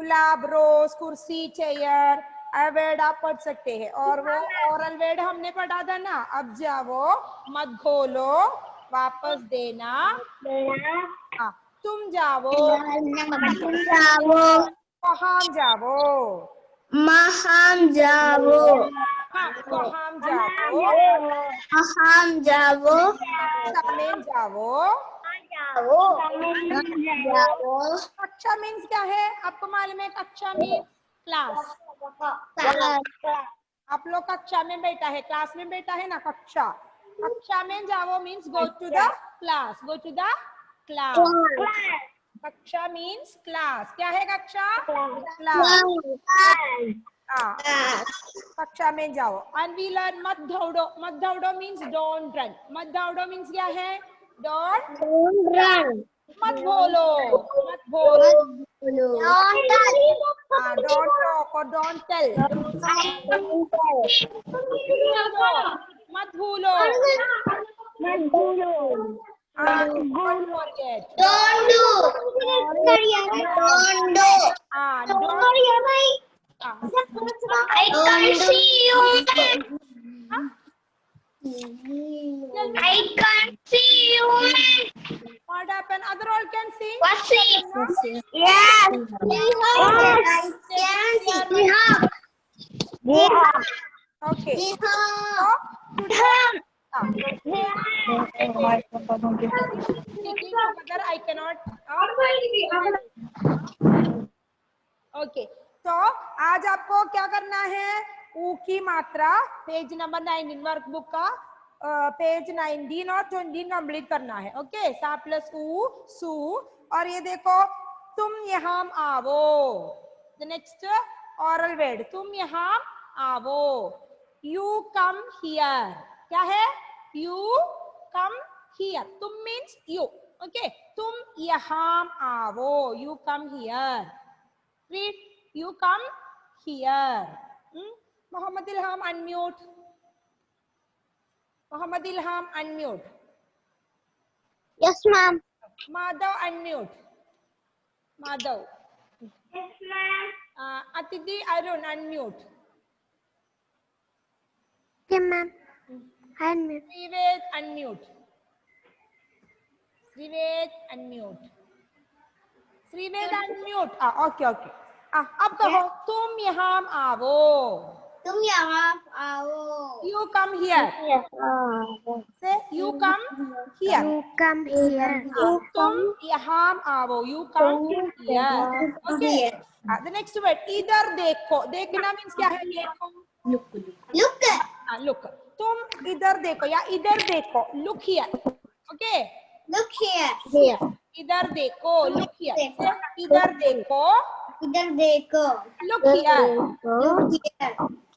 गुलाब, रोज, कुर्सी, chair, word आप पढ़ सकते हैं। और वो ओरल वर्ड हमने पढ़ा था ना, अब जाओ, मत खोलो, वापस देना, हाँ, तुम जाओ, वहां जाओ, महाम जाओ, हाँ, वहां जाओ, महाम जाओ, सामेन जाओ। जाओ, कक्षा मीन्स क्या है, आपको मालूम है? कक्षा मीन्स क्लास। आप लोग कक्षा में बैठा है, क्लास में बैठा है ना, कक्षा। कक्षा में जाओ means go to the class, go to the class. कक्षा मीन्स क्लास। क्या है कक्षा? क्लास। हाँ, कक्षा में जाओ। एंड वी लर्न मत दौड़ो। मत दौड़ो मीन्स डोंट रन। मत दौड़ो मीन्स क्या है? Don't run. मत बोलो, मत बोलो। डोंट टॉक और डोंट टेल। मत भूलो, मत भूलो। Don't forget. don't do, I can't see you. I can't see you. What happened? Other all can see? What's it? Yes. Okay. Speaking together, I cannot. Okay. तो आज आपको क्या करना है? ऊ की मात्रा पेज नंबर 19 वर्कबुक का पेज 19 और 20 कंप्लीट करना है। ओके, सा प्लस ऊ, सू। और ये देखो, तुम यहाँ आवो। द नेक्स्ट ऑरल वर्ड, तुम यहाँ आवो। You come here. क्या है? You come here. तुम मीन्स यू। ओके, तुम यहाँ आवो। You come here. Read, you come here. Muhammad Ilham, unmute. Muhammad Ilham, unmute. Yes, ma'am. Madhav, unmute. Madhav. Yes, ma'am. Atiti, Arun, unmute. Okay, ma'am. Unmute. Srived, unmute. Srived, unmute. Srived, unmute. Okay, okay. अब कहो, तुम यहाँ आवो। तुम यहाँ आओ. You come here. Say, you come here. You come here. तुम यहाँ आवो. You come here. Okay. The next word, इधर देखो. देखना means क्या है? देखो. Look. Look. तुम इधर देखो या इधर देखो. Look here. Okay. Look here. इधर देखो. Look here. Say, इधर देखो. इधर देखो. Look here. Look here.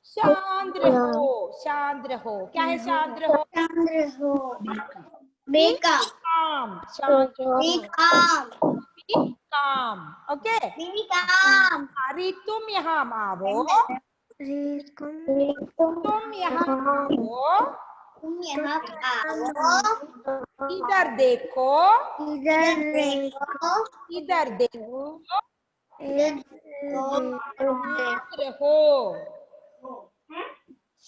शांत रहो. शांत रहो. क्या है शांत रहो? शांत रहो. Be calm. शांत रहो. Be calm. Be calm. Okay. Be calm. अरे तुम यहाँ आवो. तुम यहाँ आवो. तुम यहाँ आओ. इधर देखो. इधर देखो. इधर देखो. शांत रहो.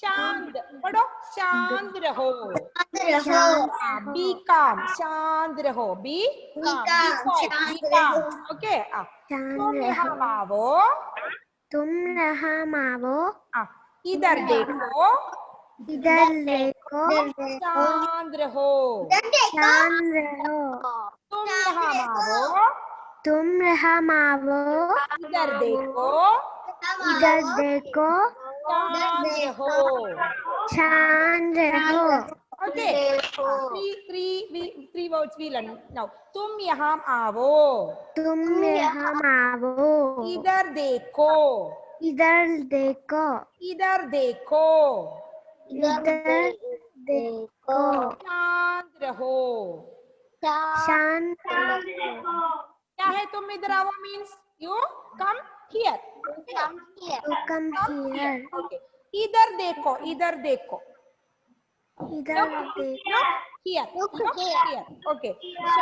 शांत पढ़ो. शांत रहो. बी काम. शांत रहो. बी काम. ओके. तुम यहाँ आवो. तुम यहाँ आओ. इधर देखो. इधर देखो. शांत रहो. शांत रहो. तुम यहाँ आवो. तुम यहाँ आओ. इधर देखो. इधर देखो. शांत रहो. शांत रहो. Okay. Three words we learn now. तुम यहाँ आवो. तुम यहाँ आओ. इधर देखो. इधर देखो. इधर देखो. इधर देखो. शांत रहो. शांत. क्या है तुम इधर आओ means you come here. You come here. Okay. इधर देखो. इधर देखो. इधर देखो. Here. Look Look here. here. Okay.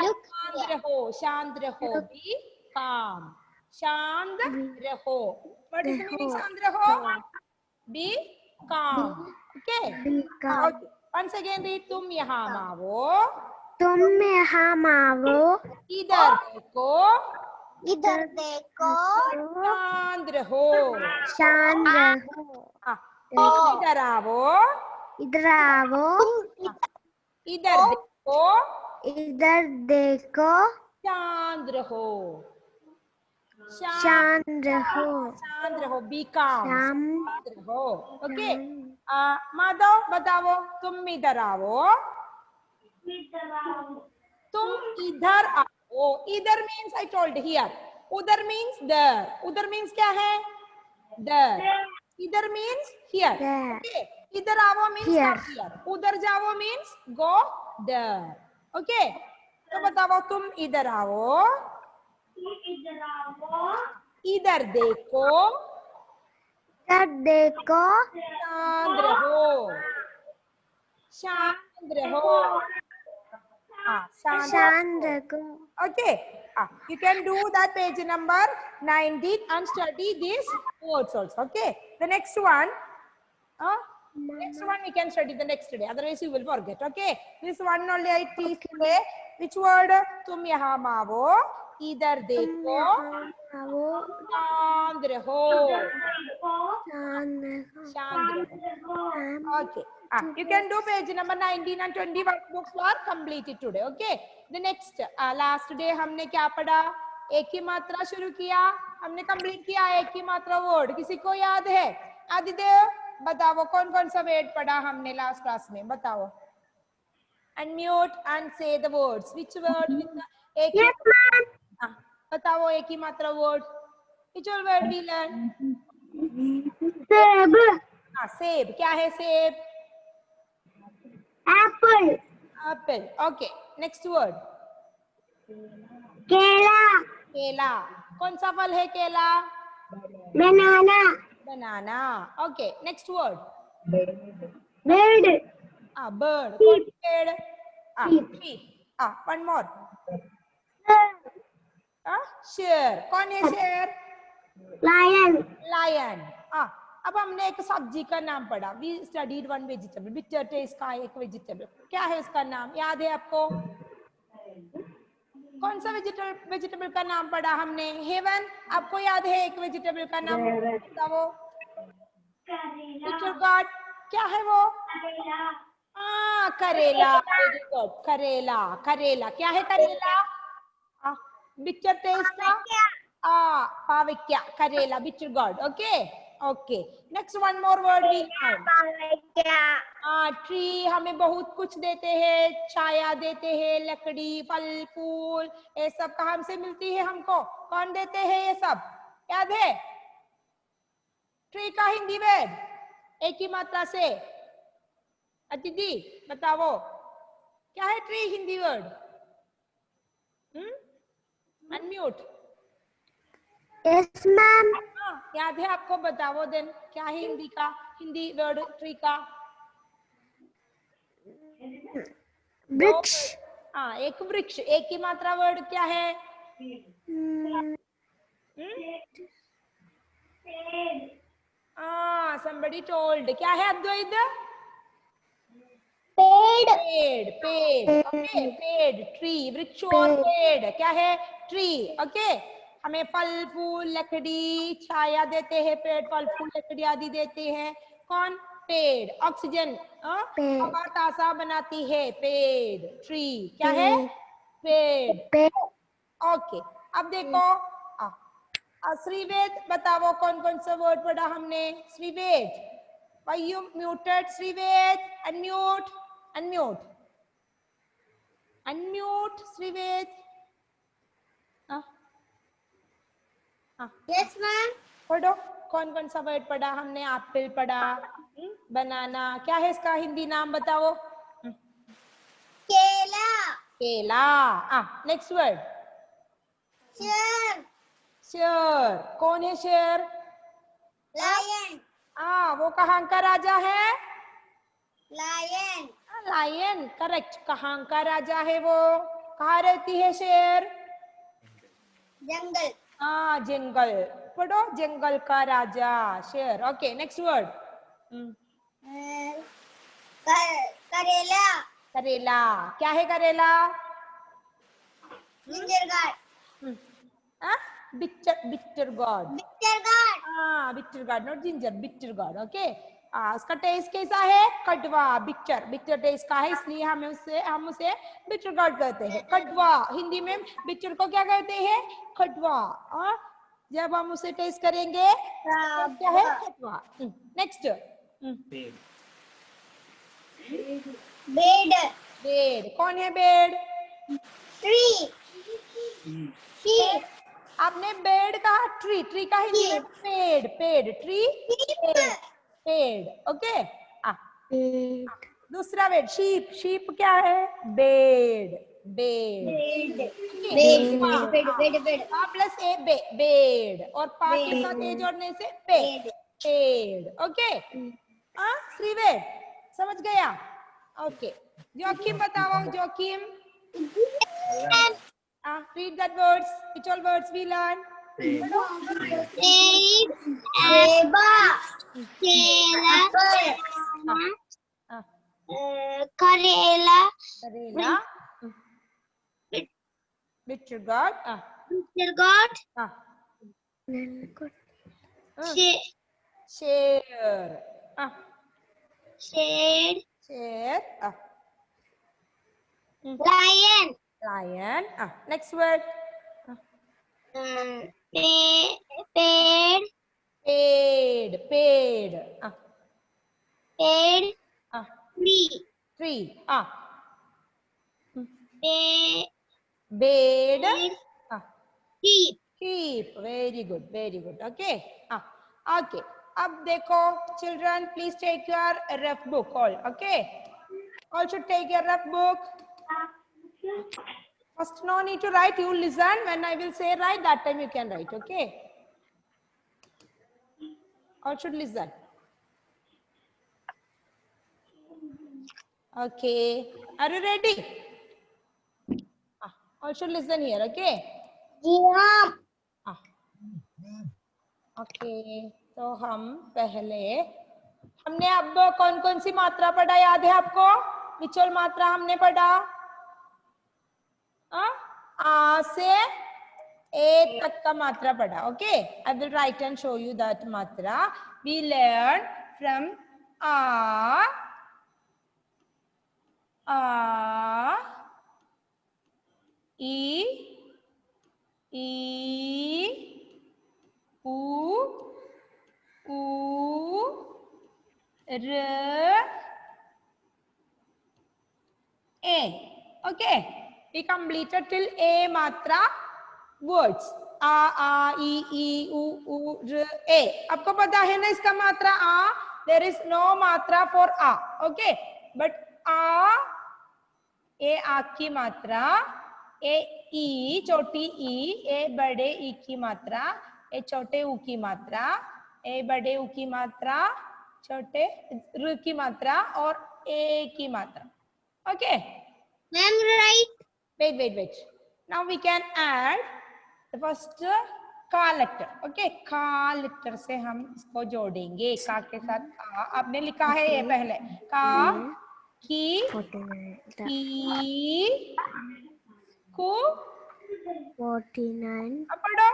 Look शांत रहो. शांत रहो. Be calm. शांत रहो. What is the meaning शांत रहो? Be calm. Okay. Be calm. Okay. Once again read. तुम यहाँ आओ. तुम यहाँ आओ. इधर देखो. इधर देखो. शांत रहो. शांत रहो. इधर आओ. इधर आओ. इधर देखो. इधर देखो. शांत रहो. शांत रहो. शांत रहो. Be calm. शांत रहो. Okay. माधव बताओ. तुम इधर आओ. तुम इधर आओ. इधर means I told here. उधर means there. उधर means क्या है? There. इधर means here. Okay. इधर आओ means come here. उधर जाओ means go there. Okay. तो बताओ तुम इधर आओ. इधर देखो. इधर देखो. शांत रहो. शांत रहो. शांत रहो. Okay. You can do that page number 19 and study these words also. Okay. The next one. Next one we can study the next day. Otherwise you will forget. Okay. This one only I teach today. Which word? तुम यहाँ आओ. इधर देखो. शांत रहो. शांत रहो. Okay. You can do page number 19 and 20 workbooks are completed today. Okay. The next last day हमने क्या पढ़ा? एक ही मात्रा शुरू किया. हमने कंप्लीट किया एक ही मात्रा वर्ड. किसी को याद है? आदिदेव बताओ कौन कौन सा वर्ड पढ़ा हमने लास्ट क्लास में? बताओ. Unmute and say the words. Which word with the एक Yes, ma'am. बताओ एक ही मात्रा word. Which all word we learn? सेब. सेब. क्या है सेब? Apple. Apple. Okay. Next word. केला. केला. कौन सा फल है केला? बनाना. Banana. Okay. Next word. bird. Bird. कौन bird? Sheep. One more. शेर. कौन है शेर? lion. Lion. अब हमने एक सब्जी का नाम पढ़ा. We studied one vegetable. Bitter taste का एक वेजिटेबल. क्या है उसका नाम? याद है आपको? कौन सा वेजिटेबल का नाम पढ़ा हमने? हेवन. आपको याद है एक वेजिटेबल का नाम? बताओ. Bitter gourd. क्या है वो? करेला. Very good. करेला. करेला. क्या है करेला? बिटर टेस्ट का पाविक्या. करेला. Bitter gourd. Okay. Okay. Next one more word we learn. Tree हमें बहुत कुछ देते हैं. छाया देते हैं. लकड़ी, फल, फूल, ये सब कहाँ से मिलती है हमको? कौन देते हैं ये सब? याद है? ट्री का हिंदी वर्ड एक ही मात्रा से. अतिथि बताओ क्या है tree Hindi word? Unmute. Yes, ma'am. याद है आपको? बताओ देन. क्या है हिंदी का हिंदी वर्ड ट्री का? वृक्ष. एक वृक्ष. एक ही मात्रा वर्ड क्या है? somebody told. क्या है अद्वैत? पेड़. पेड़. पेड़. ओके. पेड़. ट्री. वृक्ष और पेड़ क्या है? ट्री. ओके. हमें फल, फूल, लकड़ी, छाया देते हैं. पेड़ फल, फूल, लकड़ी आदि देते हैं. कौन? पेड़. ऑक्सीजन, हवा ताजा बनाती है. पेड़. ट्री. क्या है? पेड़. ओके. अब देखो श्रीवेद बताओ कौन कौन सा वर्ड पढ़ा हमने? श्रीवेद. Why you muted? श्रीवेद. Unmute. Unmute. Unmute. श्रीवेद. Yes, ma'am. पढ़ो कौन कौन सा वर्ड पढ़ा हमने? एप्पल पढ़ा. बनाना. क्या है इसका हिंदी नाम बताओ? केला. केला. Next word. शेर. शेर. कौन है शेर? लायन. वो कहाँ का राजा है? लायन. लायन. करेक्ट. कहाँ का राजा है वो? कहाँ रहती है शेर? जंगल. हाँ जंगल, पढ़ो जंगल का राजा, शेर। Okay next word. करेला, करेला, क्या है करेला? Ginger gourd, bitter, bitter gourd. Bitter gourd, हाँ bitter gourd, not ginger, bitter gourd. Okay उसका टेस्ट कैसा है? कड़वा, बिटर, बिटर टेस्ट का है, इसलिए हम उसे बिटर गॉड कहते हैं। कड़वा, हिंदी में बिटर को क्या कहते हैं? खटवा। जब हम उसे टेस्ट करेंगे तो क्या है? खटवा। नेक्स्ट। बेड, बेड, कौन है बेड? ट्री, शीप, आपने बेड कहा, ट्री, ट्री का हिंदी में पेड़, पेड़, ट्री, पेड़, पेड़। ओके दूसरा बेड, शीप, शीप क्या है? Bed, bed. बेड, प्लस ए बेड, और पा के साथ ए जोड़ने से पेड़, पेड़। ओके श्रीवेद समझ गया? ओके जोखिम बताओ, जोखिम। Read that words. Which all words we learn? करेला, करेला, bitter gourd, बिटर गार्ड, शेर, शेर, शेर, लायन, lion. Next word. पेड़, पेड़, पेड़, पेड़, tree, tree, bed, bed, sheep, sheep. Very good, very good. Okay. Okay. अब देखो children, please take your rough book all. Okay. All should take your rough book. First, no need to write. You listen. When I will say write, that time you can write. Okay. All should listen. Okay. Are you ready? All should listen here. Okay. जी हाँ, okay तो हम पहले हमने अब कौन कौन सी मात्रा पढ़ा, याद है आपको? विचल मात्रा हमने पढ़ा, आ से ए तक का मात्रा पढ़ा। Okay I will write and show you that matra we learn from आ ई ऊ र ए। Okay we completed till a matra words, आ ई उ र ए। आपको पता है ना इसका मात्रा आ? there is no matra for a. okay but आ, ए आ की मात्रा, ए ई छोटी ई, ए बड़े ई की मात्रा, ए छोटे ऊ की मात्रा, ए बड़े ऊ की मात्रा, छोटे र की मात्रा और ए की मात्रा। Okay ma'am right, wait now we can add the first का लेटर। ओके का लेटर से हम इसको जोड़ेंगे, का के साथ आ। आपने लिखा है ये पहले का की को 49, अब पढ़ो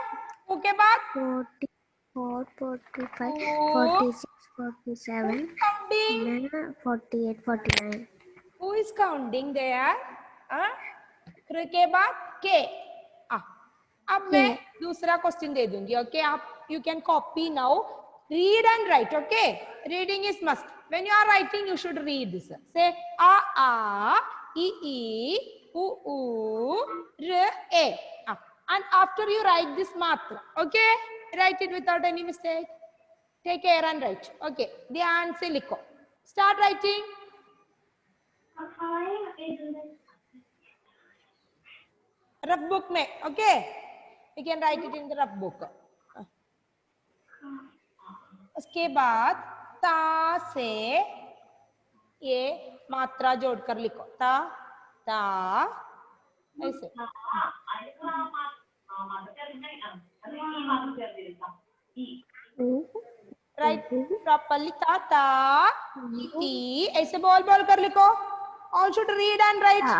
को के बाद 44, 45, 46, 47, counting 48, 49. who is counting there? कृ के बाद के। अब मैं दूसरा क्वेश्चन दे दूंगी। ओके आप you can copy now, read and write. Okay reading is must, when you are writing you should read this. Say आ ई उ र ए and after you write this matra, okay write it without any mistake, take care and write। okay ध्यान से लिखो, start writing। Rough book में। Okay you can write it in the rough book। उसके बाद ता से ये मात्रा जोड़कर लिखो, ता ऐसे। पल्ली ता ता टी ऐसे बोल बोल कर लिखो. All should read and write.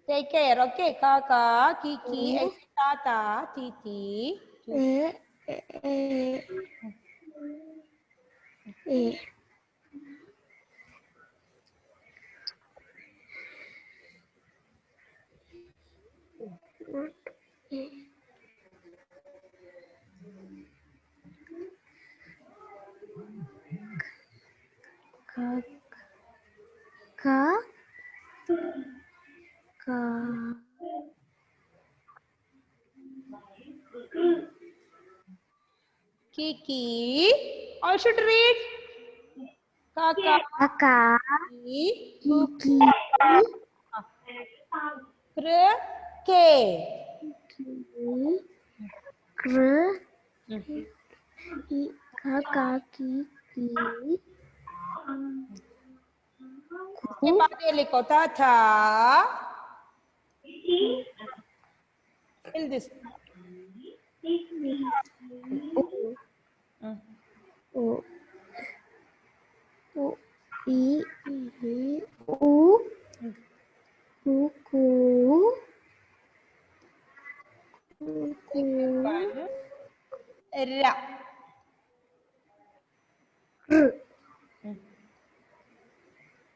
Take care, okay? Ka ka ki ऐसे ता ता T ki. All should read. Ka ki kr ke. के बाद ये लिखो था fill this. Ra.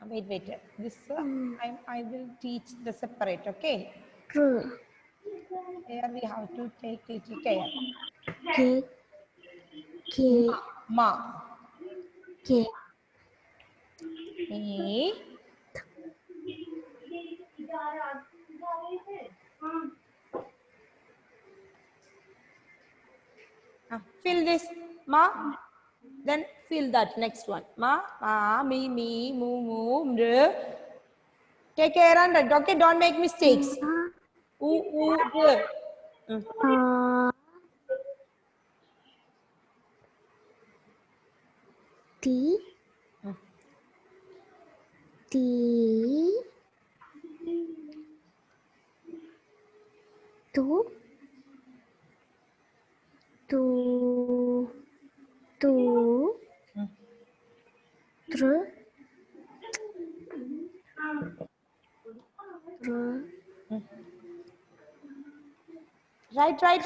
Wait. This I will teach the separate. Okay. Here we have to take little care. Ma. E. Fill this. Ma. Then fill that next one. Ma, mi, mu, mr. Take care and write. Okay, don't make mistakes. R.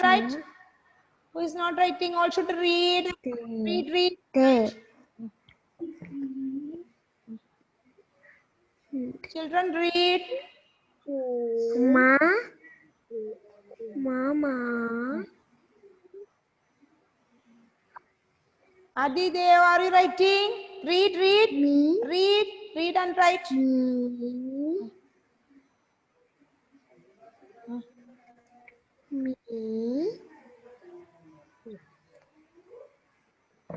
Right. Who is not writing? All should read. Read. Children read. Mama. Adidev, are you writing? Read. Me. Read and write. Me.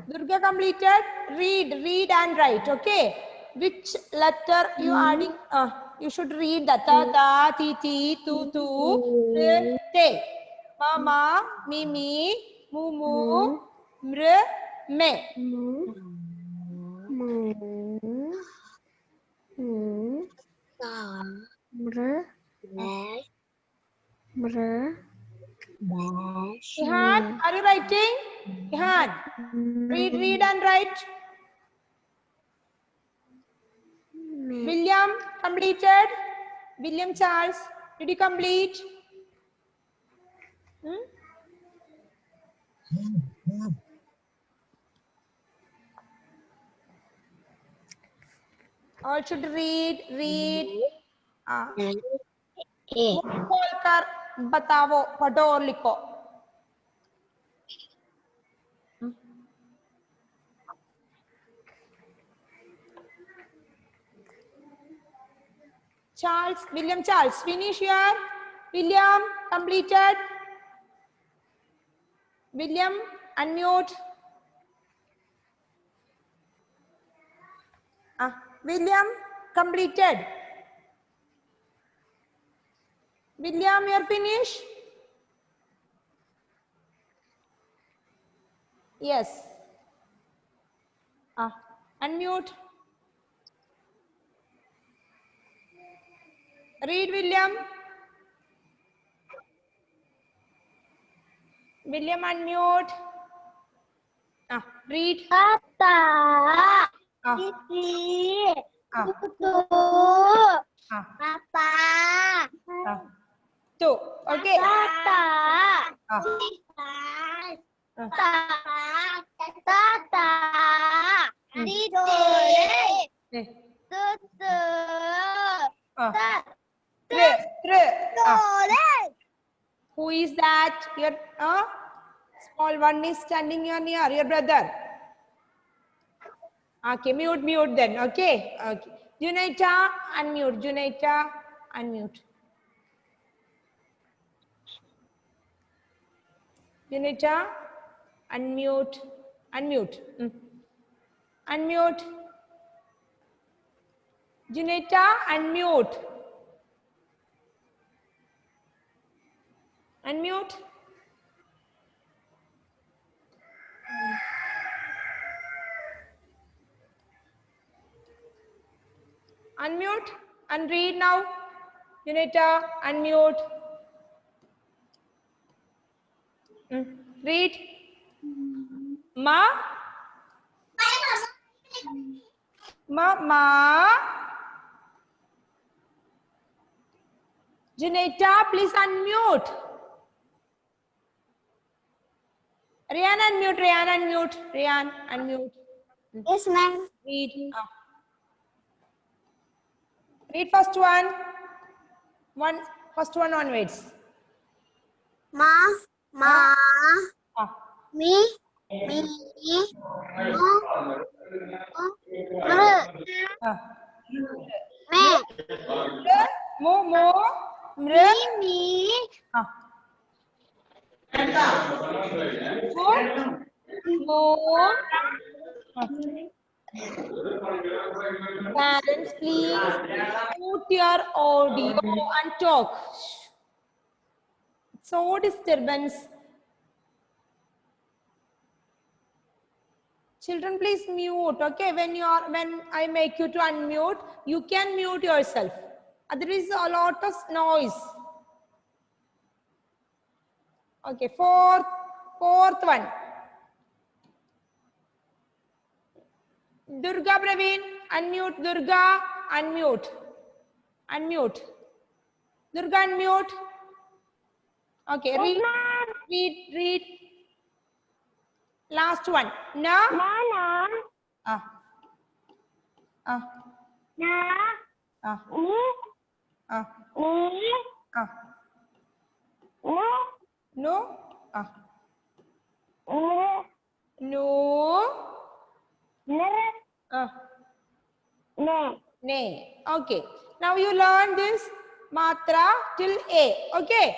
Durga completed. Read and write. Okay. Which letter you adding? You should read that. Ta, ti, tu, te. Mama, mimi, mumu, mr, me. Ihan, are you writing? Ihan, read and write. William completed. William Charles, did you complete? All should read. खोल कर बताओ, पढ़ो और लिखो. William Charles, finish your. William completed. William, unmute. William completed. William, you're finished? Yes. Unmute. Read, William. William, unmute. Read. Kata. Ah. Kiki. Ah. Kutu. Ah. Papa. Two. Okay. Kata. Ah. Tata. Tidur. Tutu. Who is that? Your small one is standing near your brother. Okay, mute then. Okay. Junaita, unmute. Junaita, unmute. Junaita, unmute. Unmute. Unmute. Junaita, unmute. Unmute. Unmute and read now. Junita, unmute. Read. Ma. Junita, please unmute. Rian, unmute. Rian, unmute. Yes, ma'am. Read. Read first one. First one onwards. Ma. Mi. Mi. Mo. Mi. Parents, please mute your audio and talk. So disturbance. Children, please mute. Okay, when I make you to unmute, you can mute yourself. There is a lot of noise. Okay, fourth one. Durga Praveen, unmute. Durga, unmute. Durga, unmute. Okay, read. Last one. Na. Nana. Na. Ni. No. No. Ne. Okay. Now you learn this matra till A. Okay.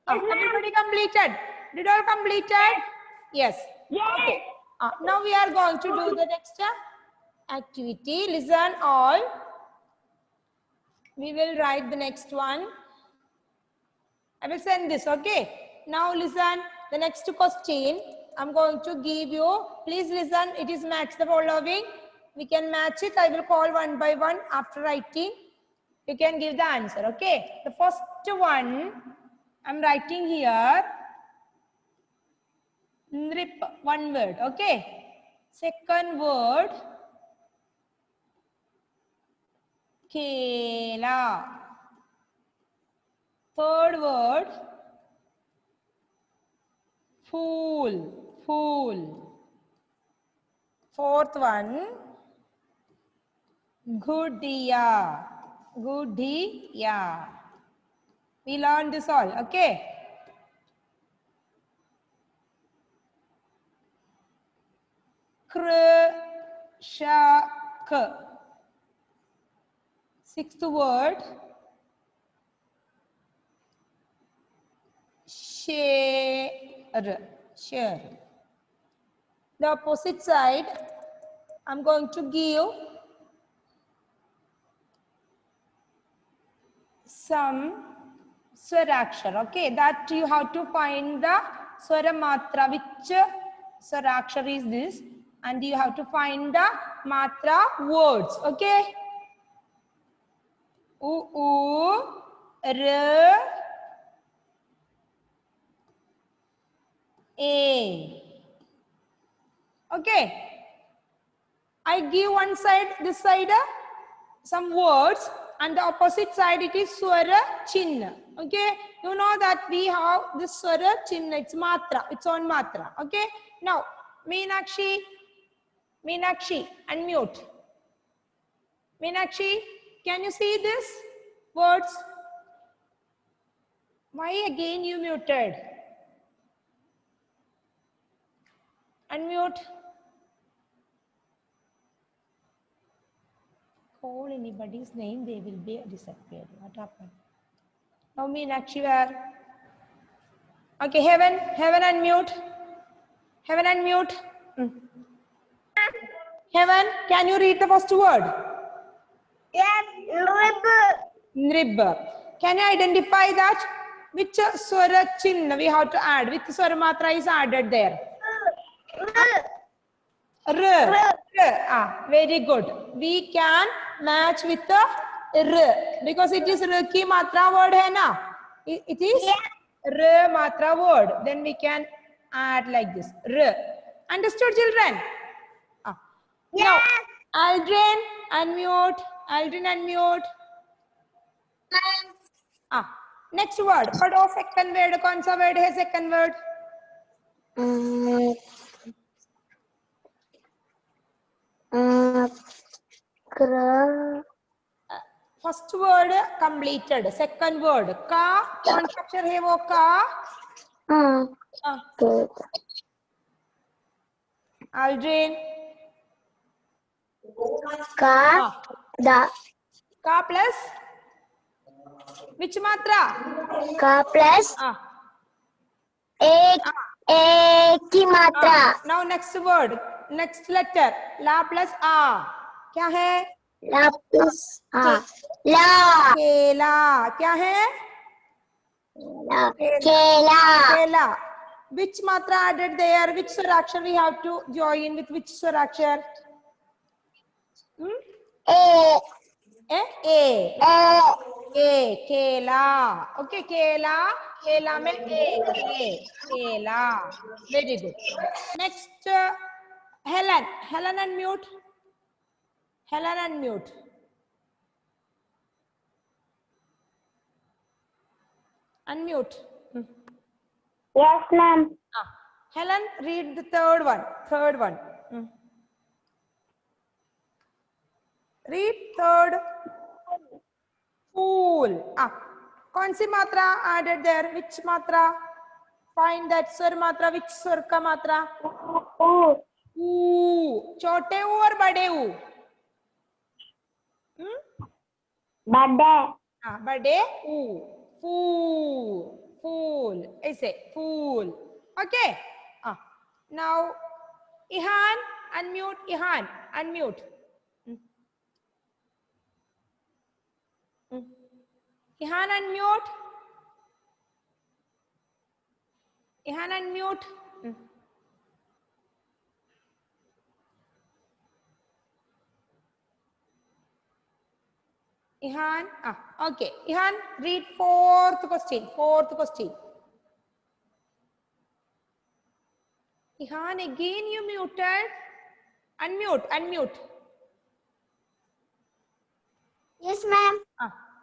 Everybody completed? Did all completed? Yes. Okay. Now we are going to do the next activity. Listen all. We will write the next one. I will send this. Okay. Now listen the next question. I'm going to give you. Please listen. It is match the following. We can match it. I will call one by one after writing. You can give the answer. Okay. The first one I'm writing here. Nrip, one word. Okay. Second word. Kela. Third word. Fool. Fourth one. Goodiya. We learned this all. Okay. Krshak. Sixth word. Share. The opposite side, I'm going to give some swarakshar. Okay, that you have to find the swara matra. Which swarakshar is this? And you have to find the matra words. Okay. R, Okay, I give one side, this side, some words, and the opposite side it is swara chinna. Okay, you know that we have this swara chinna, it's matra, its own matra. Okay, now Meenakshi, unmute. Meenakshi, can you see this words? Why again you muted? Unmute. Call anybody's name, they will be disappeared. What happened? Now Meenakshi, where? Okay, Heaven, unmute. Heaven, unmute. Heaven, can you read the first word? Yes, Nrib. Can you identify that? Which swara chinna we have to add? Which swara matra is added there? R. Ah, very good. We can match with the R because it is R ki matra word hai na. It is R matra word. Then we can add like this. R. Understood, children? Ah. Now, Aldrin, unmute. Aldrin, unmute. Ah. Next word. पढ़ो second word. कौन सा word है second word? First word completed. Second word का कौन सा अक्षर है वो का? Aldrin. का plus which matra? का प्लस एक की मात्रा. Now next word, next letter. La plus a. क्या है? ला प्लस ला. केला. क्या है? केला. Kela. Which matra added there? Which swarakshar we have to join with which swarakshar? A. Kela. Okay, kela. Kela में kela. Very good. Next, Helen. Helen, unmute. Helen, unmute. Unmute. Yes, ma'am. Helen, read the third one. Third one. Read third. Fool. कौन सी मात्रा added there? Which matra? Find that swar matra. Which swar का मात्रा? ऊ. छोटे ऊ और बड़े ऊ? बड़े. बड़े ऊ. Fool. Fool. ऐसे fool. Okay. Now, Ihan, unmute. Ihan, unmute. Ihan, unmute. Ihan, unmute. Ihan, okay. Ihan, read fourth question. Fourth question. Ihan, again you muted. Unmute, unmute. Yes, ma'am.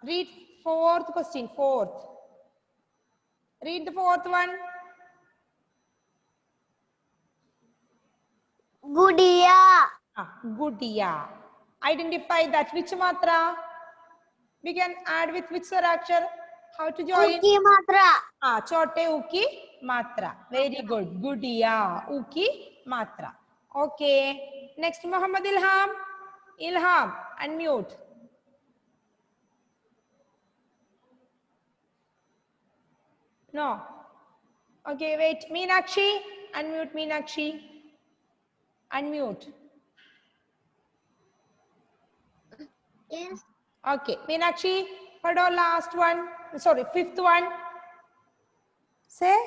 Read fourth question. Fourth. Read the fourth one. गुड़िया. Gudiya. Identify that. Which matra? We can add with which swarakshar? How to join? की मात्रा. छोटे ऊ की मात्रा. Very good. Gudiya. ऊ की मात्रा. Okay. Next, Muhammad Ilham. Ilham, unmute. No. Okay, wait. Meenakshi, unmute Meenakshi. Unmute. Yes. Okay, Meenakshi, पढ़ो last one. Sorry, fifth one. Say.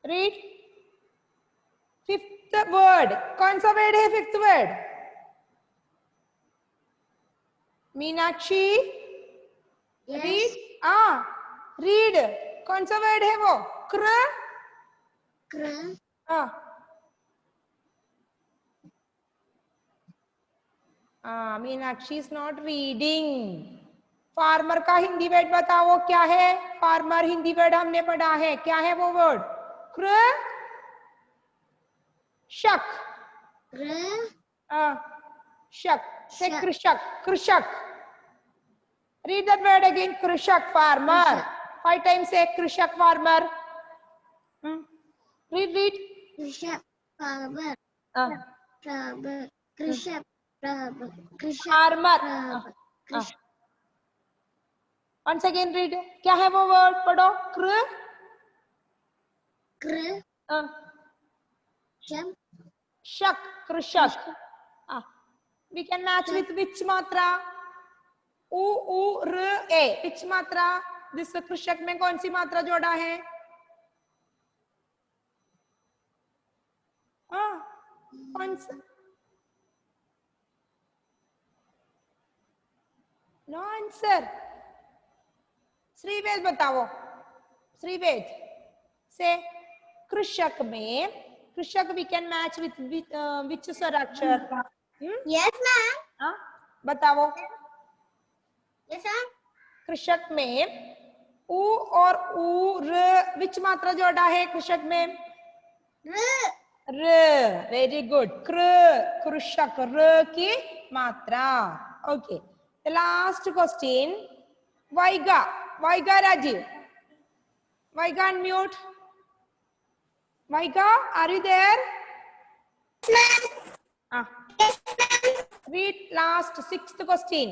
Read. Fifth word. कौन सा word है fifth word? Meenakshi. Yes. Read. Read. कौन सा word है वो? क्र. क्र. Meenakshi is not reading. Farmer का हिंदी वर्ड बताओ क्या है. फार्मर हिंदी वर्ड हमने पढ़ा है, क्या है वो वर्ड? कृषक. शक से कृषक. कृषक. Read that word again. Krishak, farmer. 5 times say Krishak, farmer. Read. Krishak, farmer. Krishak, Farmer. Once again read. क्या है वो word? पढ़ो. Shak. Krishak. We can match with which matra? U, R, A. Which matra? This कृषक में कौन सी मात्रा जोड़ा है? कौन सा? No answer. श्रीवेद बताओ. श्रीवेद से कृषक में कृषक we can match with which स्वराक्षर? Yes, ma'am. बताओ. Yes, ma'am. कृषक में उ और उ र विच मात्रा जोड़ा है कृषक में? र. Very good. कृषक र की मात्रा. Okay. The last question. Vaiga. Rajiv. Vaiga unmute. Vaiga, are you there? Read last 6th question.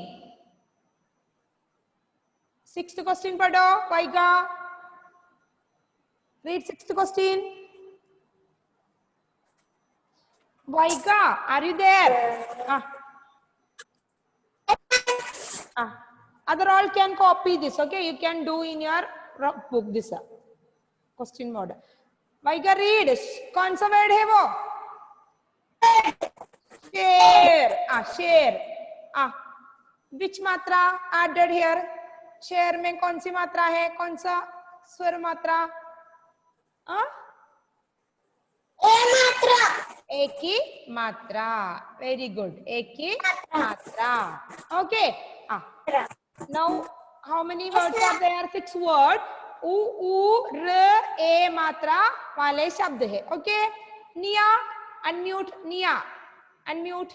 6th question पढ़ो. वाइगा. Read 6th question. Vaiga, are you there? Other all can copy this. Okay, you can do in your book this question mode. Vaiga, read. कौन सा word है वो? Share. Share. Which मात्रा added here? Share में कौन सी मात्रा है? कौन सा स्वर मात्रा? एक ही मात्रा. Very good. एक ही मात्रा. Okay. Now how many words are there? 6 word. उ, र, ए मात्रा वाले शब्द है. ओके. निया अनम्यूट. निया unmute.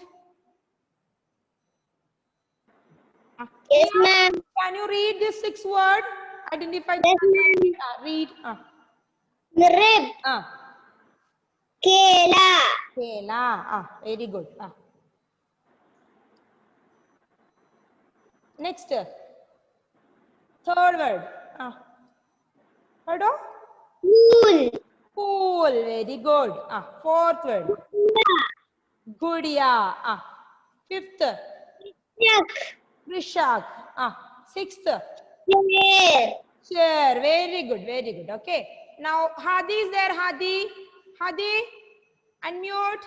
Yes, ma'am. Can you read this 6 word? Identify. Read. Rib. Kela. Very good. Next. Third word. Pardon? Pool. Very good. Fourth word. Gudiya. Fifth. Krishak. Sixth. Share. Very good. Okay. Now Hadi is there. Hadi. Unmute.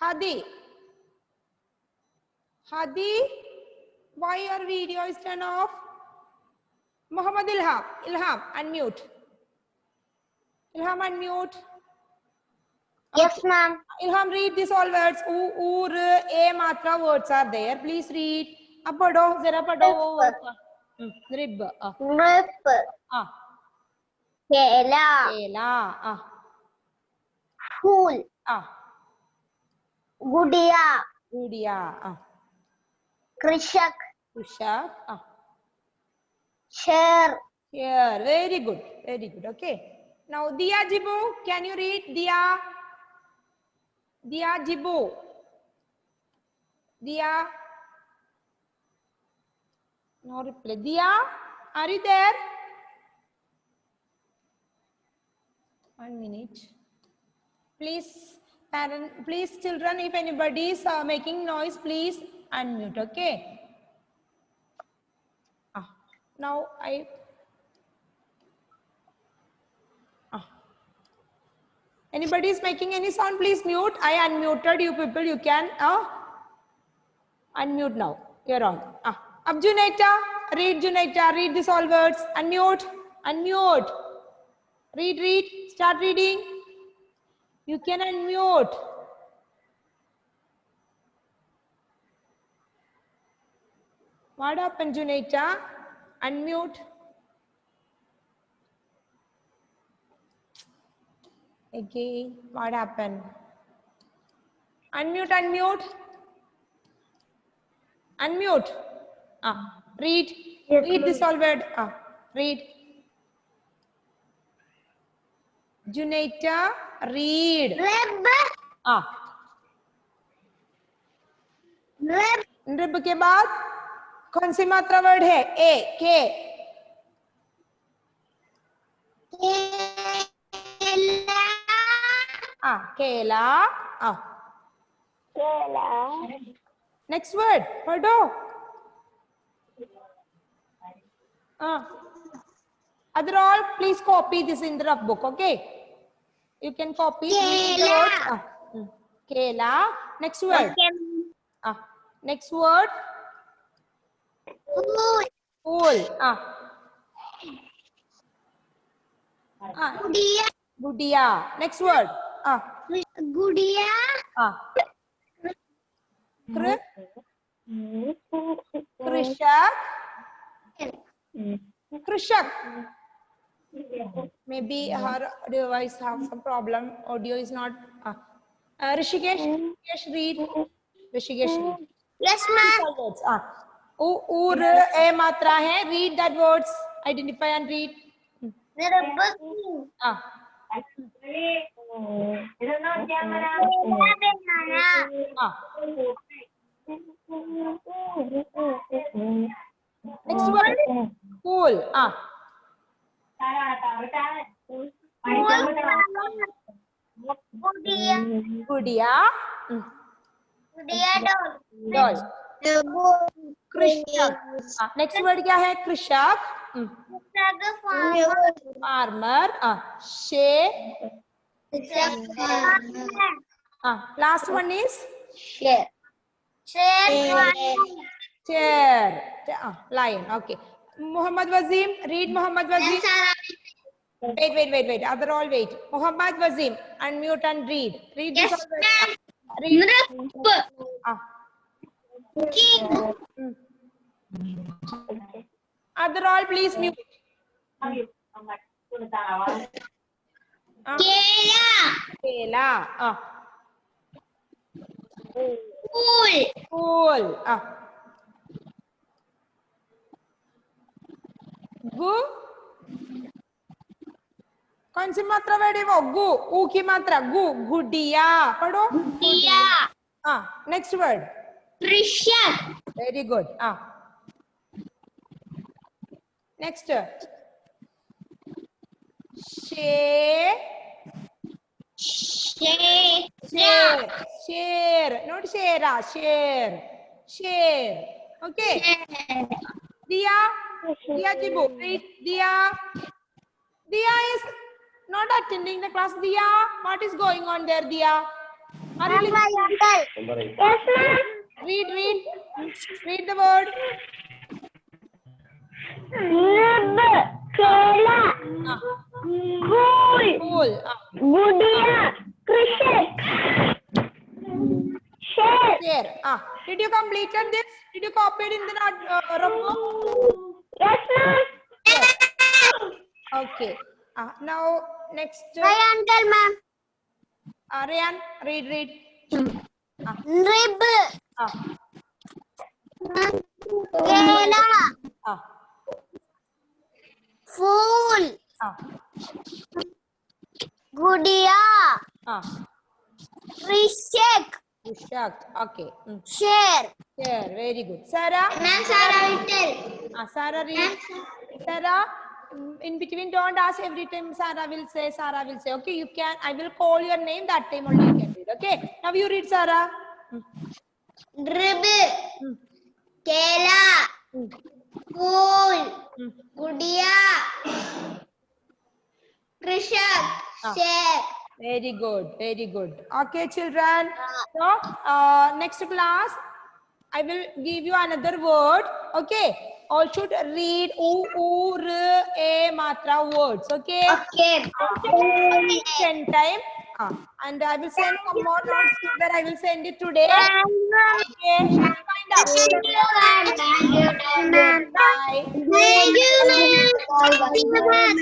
Hadi, why your video is turned off? Muhammad Ilham, unmute. Ilham, unmute. Yes, ma'am. Ilham, read this all words. U, r, a matra words are there. Please read. Ab padho, zara padho. Rib. Kela. Fool. Gudiya. Krishak. Share. Very good. Okay. Now Diya Jibu, can you read Diya? Diya Jibu. Diya. No reply. Diya, are you there? 1 minute. Please children, if anybody is making noise, please unmute. Okay. Now anybody is making any sound, please mute. I unmuted you people. You can unmute now. You're on. Ab Junaita, read this all words. Unmute. Read. Start reading. You can unmute. What happened, Junaita? Unmute. Again, what happened? Unmute, unmute. Unmute. Read. Yes, Read this all word. Read. Junaita, read. Rib. Rib. Rib के बाद कौन सी मात्रा word है? ए, के. केला. Next word पढ़ो. Other all, please copy this in the rough book. Okay, you can copy. Kela. Next word. Next word. Fool. Gudiya. Gudiya. Next word. Gudiya. Krishak. Krishak. Maybe her device have some problem. Audio is not. Rishikesh. Rishikesh, read. Rishikesh, read. Yes, ma'am. Ur a matra hai. Read that words. Identify and read. Next word. Cool. Gudiya. Doll. Krishak. Next word क्या है? Krishak. Farmer. Last one is chair. Lion. Okay. Muhammad Wazim. Read Muhammad Wazim. Wait. Other all wait. Muhammad Wazim. Unmute and read. Read this. Yes, Read. King. Other all please mute. Kela. Fool. Gu. कौन सी मात्रा word है वो? गु. ऊ की मात्रा गु. गुडिया. पढ़ो. Next word. Krishak. Very good. Next. Share. Not share. Share. Okay. Diya. Diya ki book. Read. Diya is not attending the class. Diya, what is going on there, Diya? Are you listening? Yes, ma'am. Read the word. Rib. Kela. Cool. Gudiya. Krishak. Share. Did you complete this? Did you copy it in the rough book? Yes, ma'am. Yes. Okay. Now next. My uncle, ma'am. Aryan, read. Rib. Kela. Fool. Gudiya. Krishak. Okay. Share. Very good. Sarah. Ma'am, Sarah will tell. Sarah, read. Sarah, in between don't ask every time Sarah will say. Okay, you can. I will call your name. That time only you can read. Okay. Now you read, Sarah. Rib. Kela. Fool. Gudiya. Krishak. Share. Very good. Okay, children. So, next class, I will give you another word. Okay. All should read u, r, a matra words. Okay. Okay. 10 time. And I will send some more notes that I will send it today. Okay. Shall we find out? Thank you. Thank you, ma'am. Thank you, ma'am.